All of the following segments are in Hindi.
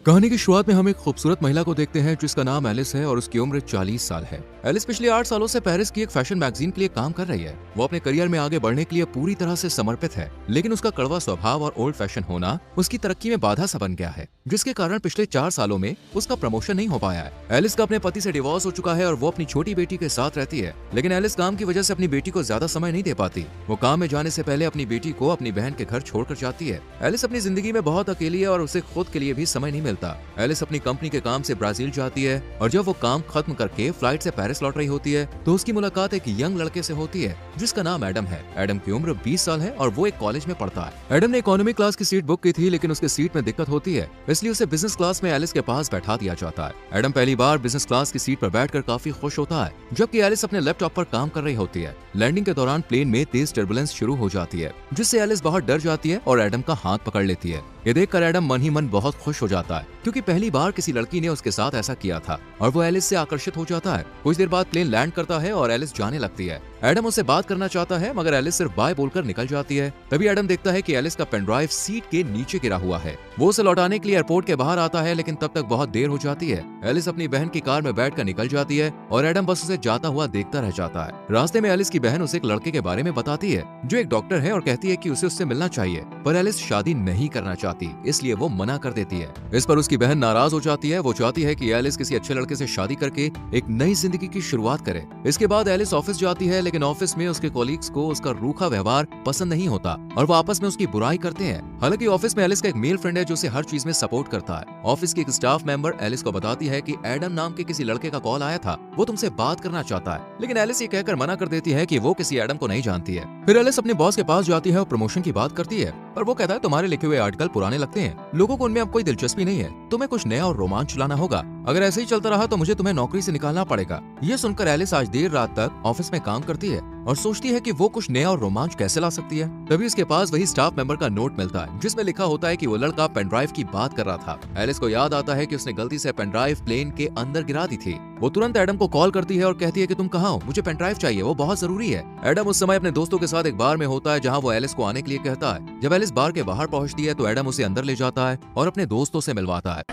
कहानी की शुरुआत में हम एक खूबसूरत महिला को देखते हैं जिसका नाम एलिस है और उसकी उम्र 40 साल है। एलिस पिछले 8 सालों से पेरिस की एक फैशन मैगजीन के लिए काम कर रही है। वो अपने करियर में आगे बढ़ने के लिए पूरी तरह से समर्पित है, लेकिन उसका कड़वा स्वभाव और ओल्ड फैशन होना उसकी तरक्की में बाधा सा बन गया है, जिसके कारण पिछले 4 सालों में उसका प्रमोशन नहीं हो पाया है। एलिस का अपने पति से डिवोर्स हो चुका है और वो अपनी छोटी बेटी के साथ रहती है, लेकिन एलिस काम की वजह से अपनी बेटी को ज्यादा समय नहीं दे पाती। वो काम में जाने से पहले अपनी बेटी को अपनी बहन के घर छोड़कर जाती है। एलिस अपनी जिंदगी में बहुत अकेली है और उसे खुद के लिए भी समय नहीं मिलता। एलिस अपनी कंपनी के काम से ब्राजील जाती है और जब वो काम खत्म करके फ्लाइट से पेरिस लौट रही होती है तो उसकी मुलाकात एक यंग लड़के से होती है जिसका नाम एडम है। एडम की उम्र 20 साल है और वो एक कॉलेज में पढ़ता है। एडम ने इकोनॉमी क्लास की सीट बुक की थी, लेकिन उसके सीट में दिक्कत होती है, इसलिए उसे बिजनेस क्लास में एलिस के पास बैठा दिया जाता है। एडम पहली बार बिजनेस क्लास की सीट पर बैठकर काफी खुश होता है, जबकि एलिस अपने लैपटॉप पर काम कर रही होती है। लैंडिंग के दौरान प्लेन में तेज टर्बुलेंस शुरू हो जाती है, जिससे एलिस बहुत डर जाती है और एडम का हाथ पकड़ लेती है। ये देखकर एडम मन ही मन बहुत खुश हो जाता है, क्योंकि पहली बार किसी लड़की ने उसके साथ ऐसा किया था और वो एलिस से आकर्षित हो जाता है। कुछ देर बाद प्लेन लैंड करता है और एलिस जाने लगती है। एडम उससे बात करना चाहता है, मगर एलिस सिर्फ बाय बोलकर निकल जाती है। तभी एडम देखता है कि एलिस का पेन ड्राइव सीट के नीचे गिरा हुआ है। वो उसे लौटाने के लिए एयरपोर्ट के बाहर आता है, लेकिन तब तक बहुत देर हो जाती है। एलिस अपनी बहन की कार में बैठकर निकल जाती है और एडम बस उसे जाता हुआ देखता रह जाता है। रास्ते में एलिस की बहन उसे एक लड़के के बारे में बताती है जो एक डॉक्टर है और कहती है कि उसे उससे मिलना चाहिए, पर एलिस शादी नहीं करना चाहती, इसलिए वो मना कर देती है। इस पर उसकी बहन नाराज हो जाती है। वो चाहती है कि एलिस किसी अच्छे लड़के से शादी करके एक नई जिंदगी की शुरुआत करे। इसके बाद एलिस ऑफिस जाती है, लेकिन ऑफिस में उसके कॉलीग्स को उसका रूखा व्यवहार पसंद नहीं होता और वो आपस में उसकी बुराई करते हैं। हालांकि ऑफिस में एलिस का एक मेल फ्रेंड है जो उसे हर चीज में सपोर्ट करता है। ऑफिस की एक स्टाफ मेंबर एलिस को बताती है कि एडम नाम के किसी लड़के का कॉल आया था, वो तुमसे बात करना चाहता है, लेकिन एलिस ये कहकर मना कर देती है कि वो किसी एडम को नहीं जानती है। फिर एलिस अपने बॉस के पास जाती है और प्रमोशन की बात करती है, पर वो कहता है तुम्हारे लिखे हुए आर्टिकल पुराने लगते हैं, लोगों को उनमें अब कोई दिलचस्पी नहीं है, तुम्हें कुछ नया और रोमांच लाना होगा। अगर ऐसे ही चलता रहा तो मुझे तुम्हें नौकरी से निकालना पड़ेगा। ये सुनकर एलिस आज देर रात तक ऑफिस में काम करती है और सोचती है कि वो कुछ नया और रोमांच कैसे ला सकती है। तभी उसके पास वही स्टाफ मेंबर का नोट मिलता है जिसमें लिखा होता है कि वो लड़का पेन ड्राइव की बात कर रहा था। एलिस को याद आता है कि उसने गलती से पेन ड्राइव प्लेन के अंदर गिरा दी थी। वो तुरंत एडम को कॉल करती है और कहती है कि तुम कहाँ हो, मुझे पेन ड्राइव चाहिए, वो बहुत जरूरी है। एडम उस समय अपने दोस्तों के साथ एक बार में होता है जहाँ वो एलिस को आने के लिए कहता है। जब एलिस बार के बाहर पहुँचती है तो एडम उसे अंदर ले जाता है और अपने दोस्तों से मिलवाता है।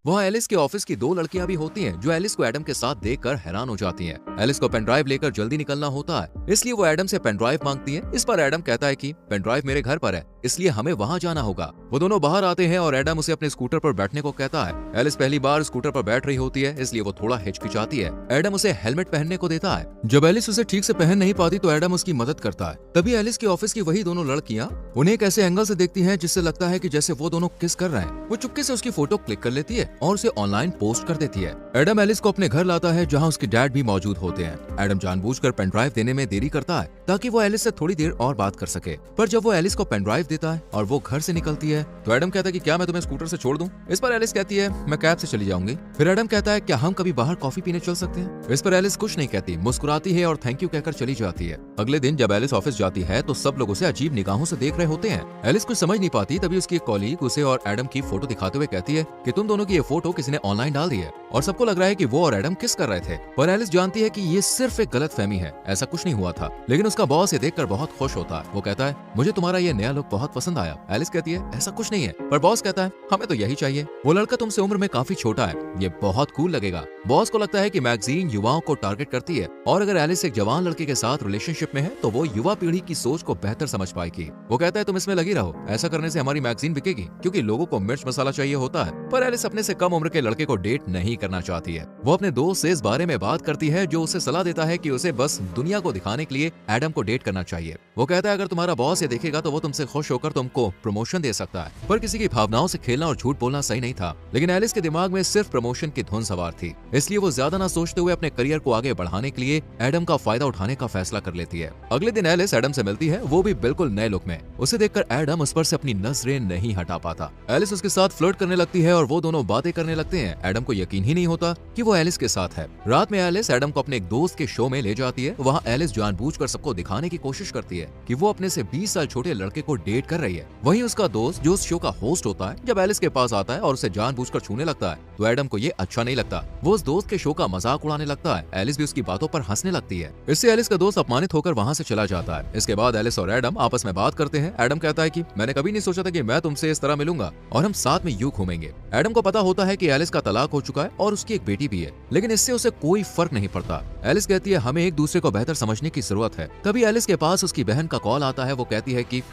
वहाँ एलिस के ऑफिस की 2 लड़कियां भी होती हैं जो एलिस को एडम के साथ देखकर हैरान हो जाती हैं। एलिस को पेन ड्राइव लेकर जल्दी निकलना होता है, इसलिए वो एडम से पेन ड्राइव मांगती है। इस पर एडम कहता है कि पेन ड्राइव मेरे घर पर है, इसलिए हमें वहाँ जाना होगा। वो दोनों बाहर आते हैं और एडम उसे अपने स्कूटर पर बैठने को कहता है। एलिस पहली बार स्कूटर पर बैठ रही होती है, इसलिए वो थोड़ा हिचकिचाती है। एडम उसे हेलमेट पहनने को देता है। जब एलिस उसे ठीक से पहन नहीं पाती तो एडम उसकी मदद करता है। तभी एलिस के ऑफिस की वही दोनों लड़कियां उन्हें एक ऐसे एंगल से देखती हैं जिससे लगता है कि जैसे वो दोनों किस कर रहे हैं। वो चुपके से उसकी फोटो क्लिक कर लेती है और उसे ऑनलाइन पोस्ट कर देती है। एडम एलिस को अपने घर लाता है जहाँ उसके डैड भी मौजूद होते हैं। एडम जानबूझकर पेन ड्राइव देने में देरी करता है ताकि वो एलिस से थोड़ी देर और बात कर सके, पर जब वो एलिस को पेन ड्राइव देता है और वो घर से निकलती है तो एडम कहता है कि क्या मैं तुम्हें स्कूटर से छोड़ दूं? इस पर एलिस कहती है मैं कैब से चली जाऊंगी। फिर एडम कहता है क्या हम कभी बाहर कॉफी पीने चल सकते हैं? इस पर एलिस कुछ नहीं कहती, मुस्कुराती है और थैंक यू कहकर चली जाती है। अगले दिन जब एलिस ऑफिस जाती है तो सब लोग उसे अजीब निगाहों से देख रहे होते हैं। एलिस कुछ समझ नहीं पाती, तभी उसकी एक कॉलीग उसे और एडम की फोटो दिखाते हुए कहती है कि तुम दोनों की ये फोटो किसी ने ऑनलाइन डाल दी है और सबको लग रहा है कि वो और एडम किस कर रहे थे। पर एलिस जानती है कि ये सिर्फ एक गलतफहमी है, ऐसा कुछ नहीं हुआ था। लेकिन उसका बॉस ये देखकर बहुत खुश होता है। वो कहता है मुझे तुम्हारा ये नया लुक बहुत पसंद आया। एलिस कहती है ऐसा कुछ नहीं है, पर बॉस कहता है हमें तो यही चाहिए। वो लड़का तुमसे उम्र में काफी छोटा है, ये बहुत कूल लगेगा। बॉस को लगता है कि मैगजीन युवाओं को टारगेट करती है और अगर एलिस एक जवान लड़के के साथ रिलेशनशिप में है तो वो युवा पीढ़ी की सोच को बेहतर समझ पाएगी। वो कहता है तुम इसमें लगी रहो, ऐसा करने से हमारी मैगजीन बिकेगी, क्योंकि लोगों को मिर्च मसाला चाहिए होता है। पर एलिस अपने से कम उम्र के लड़के को डेट नहीं करना चाहती है। वो अपने दोस्त से इस बारे में बात करती है जो उसे सलाह देता है कि उसे बस दुनिया को दिखाने के लिए एडम को डेट करना चाहिए। वो कहता है अगर तुम्हारा बॉस ये देखेगा तो वो तुमसे खुश होकर तुमको प्रमोशन दे सकता है। पर किसी की भावनाओं से खेलना और झूठ बोलना सही नहीं था। लेकिन एलिस के दिमाग में सिर्फ प्रमोशन की धुन सवार थी, इसलिए वो ज्यादा ना सोचते हुए अपने करियर को आगे बढ़ाने के लिए एडम का फायदा उठाने का फैसला कर लेती है। अगले दिन एलिस एडम से मिलती है, वो भी बिल्कुल नए लुक में। उसे देखकर एडम उस पर से अपनी नजरें नहीं हटा पाता। एलिस उसके साथ फ्लर्ट करने लगती है और वो दोनों बातें करने लगते हैं। एडम को यकीन ही नहीं होता कि वो एलिस के साथ है। रात में एलिस एडम को अपने एक दोस्त के शो में ले जाती है। वहाँ एलिस जानबूझकर सबको दिखाने की कोशिश करती है कि वो अपने से 20 साल छोटे लड़के को डेट डेट कर रही है। वहीं उसका दोस्त जो उस शो का होस्ट होता है, जब एलिस के पास आता है और उसे जानबूझकर छूने लगता है तो एडम को ये अच्छा नहीं लगता। वो उस दोस्त के शो का मजाक उड़ाने लगता है। एलिस भी उसकी बातों पर हंसने लगती है। इससे एलिस का दोस्त अपमानित होकर वहाँ से चला जाता है। इसके बाद एलिस और एडम आपस में बात करते हैं। एडम कहता है कि मैंने कभी नहीं सोचा था कि मैं तुमसे इस तरह मिलूंगा और हम साथ में यूं घूमेंगे। एडम को पता होता है कि एलिस का तलाक हो चुका है और उसकी एक बेटी भी है, लेकिन इससे उसे कोई फर्क नहीं पड़ता। एलिस कहती है हमें एक दूसरे को बेहतर समझने की जरूरत है। तभी एलिस के पास उसकी बहन का कॉल आता है। वो कहती है कि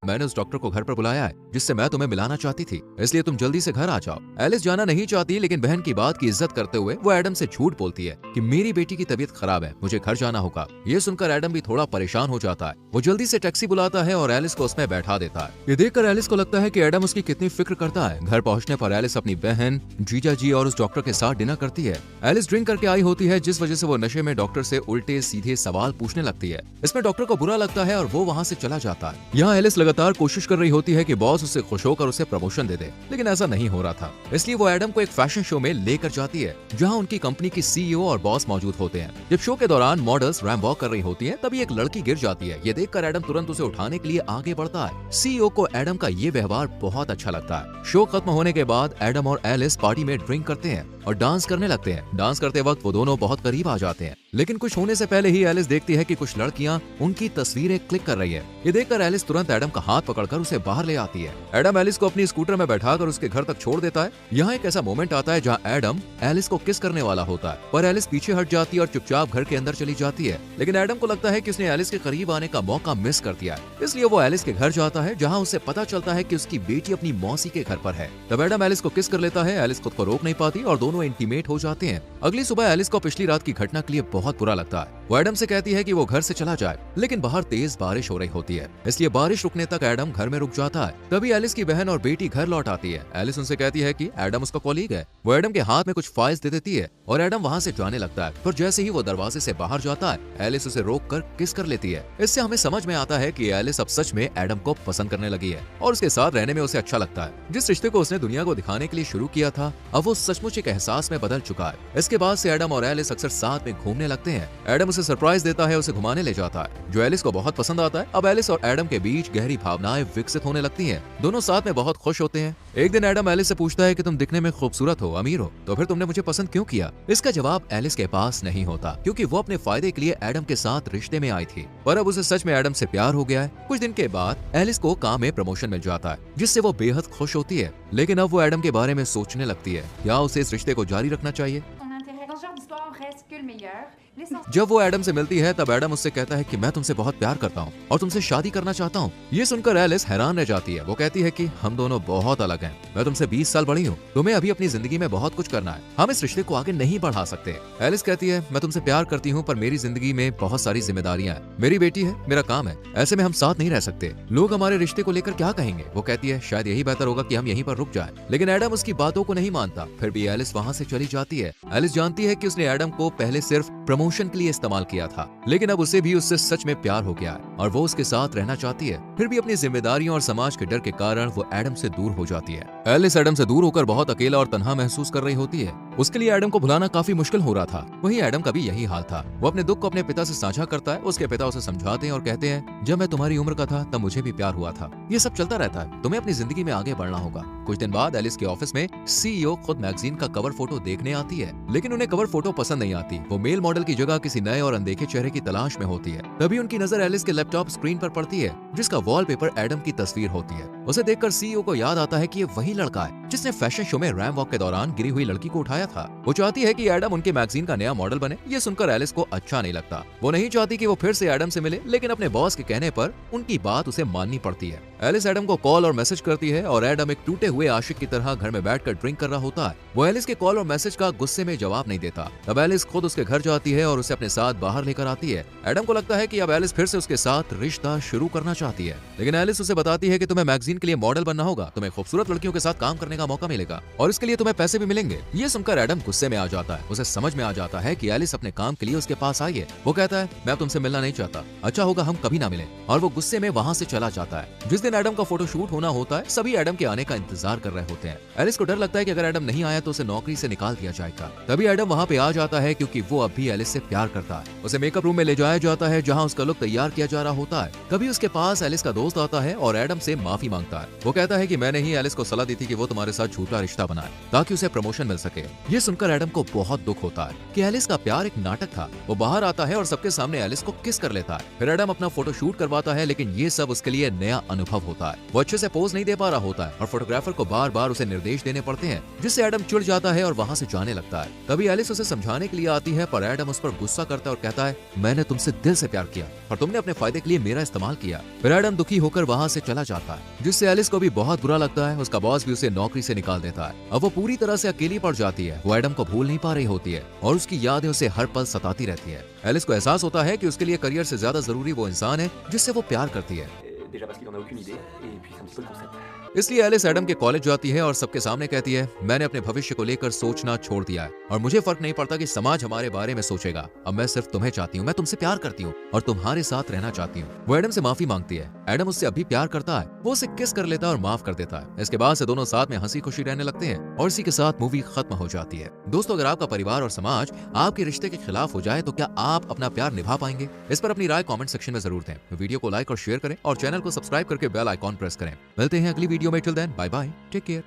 मैंने उस डॉक्टर को घर पर बुलाया है जिससे मैं तुम्हें मिलाना चाहती थी, इसलिए तुम जल्दी से घर आ जाओ। एलिस जाना नहीं चाहती, लेकिन बहन की बात की इज्जत करते हुए वो एडम से झूठ बोलती है कि मेरी बेटी की तबीयत खराब है, मुझे घर जाना होगा। ये सुनकर एडम भी थोड़ा परेशान हो जाता है। वो जल्दी से टैक्सी बुलाता है और एलिस को उसमें बैठा देता है। ये देखकर एलिस को लगता है कि एडम उसकी कितनी फिक्र करता है। घर पहुंचने पर एलिस अपनी बहन, जीजा जी और उस डॉक्टर के साथ डिनर करती है। एलिस ड्रिंक करके आई होती है, जिस वजह से वो नशे में डॉक्टर से उल्टे सीधे सवाल पूछने लगती है। इसमें डॉक्टर को बुरा लगता है और वो वहाँ से चला जाता है। यहाँ एलिस लगातार कोशिश कर रही होती है कि बॉस उससे खुश होकर उसे प्रमोशन दे दे, लेकिन ऐसा नहीं हो रहा था। इसलिए वो एडम को एक फैशन शो में लेकर जाती है जहां उनकी कंपनी की सीईओ और बॉस मौजूद होते हैं। जब शो के दौरान मॉडल्स रैंप वॉक कर रही होती हैं, तभी एक लड़की गिर जाती है। ये देखकर एडम तुरंत उसे उठाने के लिए आगे बढ़ता है। सीईओ को एडम का ये व्यवहार बहुत अच्छा लगता है। शो खत्म होने के बाद एडम और एलिस पार्टी में ड्रिंक करते हैं और डांस करने लगते हैं। डांस करते वक्त वो दोनों बहुत करीब आ जाते हैं, लेकिन कुछ होने से पहले ही एलिस देखती है कि कुछ लड़कियां उनकी तस्वीरें क्लिक कर रही है। ये देखकर एलिस तुरंत एडम का हाथ पकड़कर उसे बाहर ले आती है। एडम एलिस को अपनी स्कूटर में बैठाकर उसके घर तक छोड़ देता है। यहाँ एक ऐसा मोमेंट आता है जहाँ एडम एलिस को किस करने वाला होता है, पर एलिस पीछे हट जाती है और चुपचाप घर के अंदर चली जाती है। लेकिन एडम को लगता है कि उसने एलिस के करीब आने का मौका मिस कर दिया है, इसलिए वो एलिस के घर जाता है जहाँ उसे पता चलता है कि उसकी बेटी अपनी मौसी के घर पर है। तब एडम एलिस को किस कर लेता है। एलिस खुद को रोक नहीं पाती और दोनों इंटीमेट हो जाते हैं। अगली सुबह एलिस को पिछली रात की घटना के लिए बहुत बुरा लगता है। वो एडम से कहती है कि वो घर से चला जाए, लेकिन बाहर तेज बारिश हो रही होती है, इसलिए बारिश रुकने तक एडम घर में रुक जाता है। तभी एलिस की बहन और बेटी घर लौट आती है। एलिस उनसे कहती है कि एडम उसका कॉलीग है। वो एडम के हाथ में कुछ फाइल्स दे देती है और एडम वहाँ से जाने लगता है। पर जैसे ही वो दरवाजे से बाहर जाता है, एलिस उसे रोककर किस कर लेती है। इससे हमें समझ में आता है कि एलिस अब सच में एडम को पसंद करने लगी है और उसके साथ रहने में उसे अच्छा लगता है। जिस रिश्ते को उसने दुनिया को दिखाने के लिए शुरू किया था, अब वो सचमुच एक एहसास में बदल चुका है। इसके बाद से एडम और एलिस अक्सर साथ में घूमने लगते हैं। एडम उसे सरप्राइज देता है, उसे घुमाने ले जाता है, जो एलिस को बहुत पसंद आता है। अब एलिस और एडम के बीच गहरी भावनाएं विकसित होने लगती हैं। दोनों साथ में बहुत खुश होते हैं। एक दिन एडम एलिस से पूछता है कि तुम दिखने में खूबसूरत हो, अमीर हो, तो फिर तुमने मुझे पसंद क्यों किया? इसका जवाब एलिस के पास नहीं होता, क्योंकि वो अपने फायदे के लिए एडम के साथ रिश्ते में आई थी। पर अब उसे सच में एडम से प्यार हो गया है। कुछ दिन के बाद एलिस को काम में प्रमोशन मिल जाता है, जिससे वो बेहद खुश होती है। लेकिन अब वो एडम के बारे में सोचने लगती है, क्या उसे इस रिश्ते को जारी रखना चाहिए? जब वो एडम से मिलती है, तब एडम उससे कहता है कि मैं तुमसे बहुत प्यार करता हूँ और तुमसे शादी करना चाहता हूँ। ये सुनकर एलिस हैरान रह जाती है। वो कहती है कि हम दोनों बहुत अलग हैं। मैं तुमसे 20 साल बड़ी हूँ, तुम्हें अभी अपनी जिंदगी में बहुत कुछ करना है, हम इस रिश्ते को आगे नहीं बढ़ा सकते। एलिस कहती है मैं तुमसे प्यार करती हूँ, पर मेरी जिंदगी में बहुत सारी जिम्मेदारियां हैं, मेरी बेटी है, मेरा काम है, ऐसे में हम साथ नहीं रह सकते। लोग हमारे रिश्ते को लेकर क्या कहेंगे? वो कहती है शायद यही बेहतर होगा कि हम यहीं पर रुक जाएं। लेकिन एडम उसकी बातों को नहीं मानता। फिर भी एलिस वहाँ से चली जाती है। एलिस जानती है कि उसने एडम को पहले सिर्फ प्रमोशन के लिए इस्तेमाल किया था, लेकिन अब उसे भी उससे सच में प्यार हो गया है और वो उसके साथ रहना चाहती है। फिर भी अपनी जिम्मेदारियों और समाज के डर के कारण वो एडम से दूर हो जाती है। एलिस एडम से दूर होकर बहुत अकेला और तन्हा महसूस कर रही होती है। उसके लिए एडम को भुलाना काफी मुश्किल हो रहा था। वहीं एडम का भी यही हाल था। वो अपने दुख को अपने पिता से साझा करता है। उसके पिता उसे समझाते हैं और कहते हैं जब मैं तुम्हारी उम्र का था तब मुझे भी प्यार हुआ था। ये सब चलता रहता है, तुम्हें अपनी जिंदगी में आगे बढ़ना होगा। कुछ दिन बाद एलिस के ऑफिस में सीईओ खुद मैगजीन का कवर फोटो देखने आती है, लेकिन उन्हें कवर फोटो पसंद नहीं आती। वो मेल मॉडल की जगह किसी नए और अनदेखे चेहरे की तलाश में होती है। तभी उनकी नजर एलिस के लैपटॉप स्क्रीन पर पड़ती है, जिसका वॉलपेपर एडम की तस्वीर होती है। उसे देखकर सीईओ को याद आता है कि ये वही लड़का है जिसने फैशन शो में रैंप वॉक के दौरान गिरी हुई लड़की को उठाया था। वो चाहती है कि एडम उनके मैगजीन का नया मॉडल बने। ये सुनकर एलिस को अच्छा नहीं लगता। वो नहीं चाहती कि वो फिर से एडम से मिले, लेकिन अपने बॉस के कहने पर उनकी बात उसे माननी पड़ती है। एलिस एडम को कॉल और मैसेज करती है और एडम एक टूटे हुए आशिक की तरह घर में बैठकर ड्रिंक कर रहा होता है। वो एलिस के कॉल और मैसेज का गुस्से में जवाब नहीं देता। तब एलिस खुद उसके घर जाती है और उसे अपने साथ बाहर लेकर आती है। एडम को लगता है कि अब एलिस फिर से उसके साथ रिश्ता शुरू करना चाहती है, लेकिन एलिस उसे बताती है कि तुम्हें मैगजीन के लिए मॉडल बनना होगा, तुम्हें खूबसूरत लड़कियों के साथ काम करने का मौका मिलेगा और इसके लिए तुम्हें पैसे भी मिलेंगे। ये सुनकर सुनकर एडम गुस्से में आ जाता है। उसे समझ में आ जाता है कि एलिस अपने काम के लिए उसके पास आई है। वो कहता है, मैं तुमसे मिलना नहीं चाहता, अच्छा होगा हम कभी ना मिलें, और वो गुस्से में वहाँ से चला जाता है। जिस दिन एडम का फोटोशूट होना होता है, सभी एडम के आने का इंतजार कर रहे होते हैं। एलिस को डर लगता है कि अगर एडम नहीं आया तो उसे नौकरी से निकाल दिया जाएगा। तभी एडम वहाँ पे आ जाता है क्योंकि वो अब भी एलिस से प्यार करता है। उसे मेकअप रूम में ले जाया जाता है जहाँ उसका लुक तैयार किया जा रहा होता है। तभी उसके पास एलिस का दोस्त आता है और एडम से माफी मांगता है। वो कहता है कि मैंने ही एलिस को सलाह दी थी कि वो तुम्हारे साथ झूठा रिश्ता बनाए ताकि उसे प्रमोशन मिल सके। ये सुनकर एडम को बहुत दुख होता है कि एलिस का प्यार एक नाटक था। वो बाहर आता है और सबके सामने एलिस को किस कर लेता है। फिर एडम अपना फोटो शूट करवाता है, लेकिन ये सब उसके लिए नया अनुभव होता है। वो अच्छे से पोज नहीं दे पा रहा होता है और फोटोग्राफर को बार बार उसे निर्देश देने पड़ते हैं, जिससे एडम चिढ़ जाता है और वहाँ से जाने लगता है। तभी एलिस उसे समझाने के लिए आती है, पर एडम उस पर गुस्सा करता है और कहता है, मैंने तुमसे दिल से प्यार किया और तुमने अपने फायदे के लिए मेरा इस्तेमाल किया। फिर एडम दुखी होकर वहाँ से चला जाता है, जिससे एलिस को भी बहुत बुरा लगता है। उसका बॉस भी उसे नौकरी से निकाल देता है। अब वो पूरी तरह से अकेली पड़ जाती है। वो एडम को भूल नहीं पा रही होती है और उसकी यादें उसे हर पल सताती रहती है। एलिस को एहसास होता है कि उसके लिए करियर से ज्यादा जरूरी वो इंसान है जिससे वो प्यार करती है। Déjà parce qu'il en a aucune idée, et puis c'est un petit peu le concept. इसलिए एलिस एडम के कॉलेज जाती है और सबके सामने कहती है, मैंने अपने भविष्य को लेकर सोचना छोड़ दिया है और मुझे फर्क नहीं पड़ता कि समाज हमारे बारे में सोचेगा। अब मैं सिर्फ तुम्हें चाहती हूँ, मैं तुमसे प्यार करती हूँ और तुम्हारे साथ रहना चाहती हूँ। वो एडम से माफी मांगती है। एडम उससे अभी प्यार करता है। वो उसे किस कर लेता है और माफ कर देता है। इसके बाद से दोनों साथ में हंसी खुशी रहने लगते हैं और इसी के साथ मूवी खत्म हो जाती है। दोस्तों, अगर आपका परिवार और समाज आपके रिश्ते के खिलाफ हो जाए तो क्या आप अपना प्यार निभा पाएंगे? इस पर अपनी राय कमेंट सेक्शन में जरूर दें। वीडियो को लाइक और शेयर करें और चैनल को सब्सक्राइब करके बेल आइकॉन प्रेस करें। मिलते हैं अगली वीडियो में। Till then, bye bye, take care.